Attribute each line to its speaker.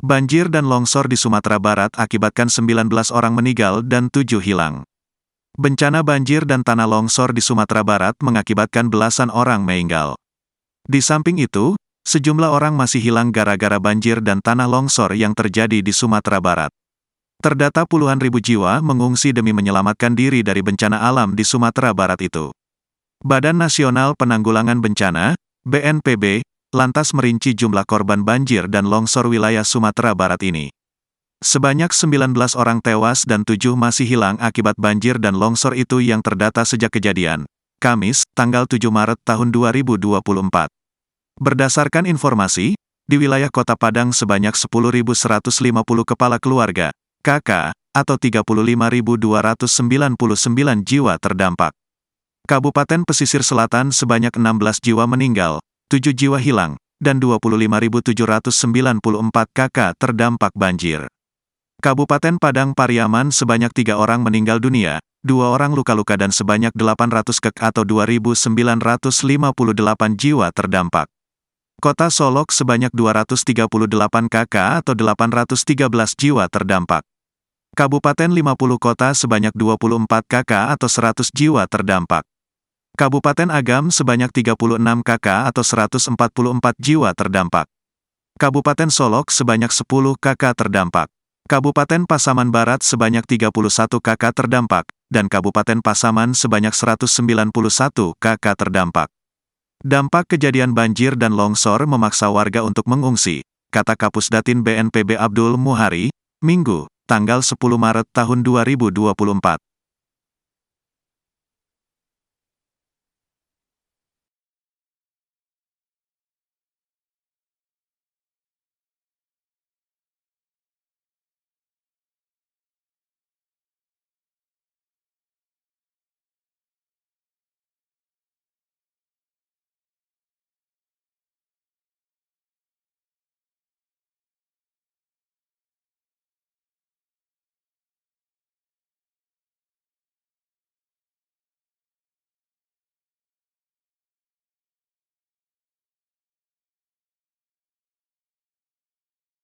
Speaker 1: Banjir dan longsor di Sumatera Barat akibatkan 19 orang meninggal dan 7 hilang. Bencana banjir dan tanah longsor di Sumatera Barat mengakibatkan belasan orang meninggal. Di samping itu, sejumlah orang masih hilang gara-gara banjir dan tanah longsor yang terjadi di Sumatera Barat. Terdata puluhan ribu jiwa mengungsi demi menyelamatkan diri dari bencana alam di Sumatera Barat itu. Badan Nasional Penanggulangan Bencana, BNPB, lantas merinci jumlah korban banjir dan longsor wilayah Sumatera Barat ini. Sebanyak 19 orang tewas dan 7 masih hilang akibat banjir dan longsor itu yang terdata sejak kejadian, Kamis, tanggal 7 Maret tahun 2024. Berdasarkan informasi, di wilayah Kota Padang sebanyak 10.150 kepala keluarga, KK, atau 35.299 jiwa terdampak. Kabupaten Pesisir Selatan sebanyak 16 jiwa meninggal, 7 jiwa hilang, dan 25.794 KK terdampak banjir. Kabupaten Padang Pariaman sebanyak 3 orang meninggal dunia, 2 orang luka-luka dan sebanyak 800 KK atau 2.958 jiwa terdampak. Kota Solok sebanyak 238 KK atau 813 jiwa terdampak. Kabupaten 50 Kota sebanyak 24 KK atau 100 jiwa terdampak. Kabupaten Agam sebanyak 36 KK atau 144 jiwa terdampak. Kabupaten Solok sebanyak 10 KK terdampak. Kabupaten Pasaman Barat sebanyak 31 KK terdampak, dan Kabupaten Pasaman sebanyak 191 KK terdampak. Dampak kejadian banjir dan longsor memaksa warga untuk mengungsi, kata Kapusdatin BNPB Abdul Muhari, Minggu, tanggal 10 Maret tahun 2024.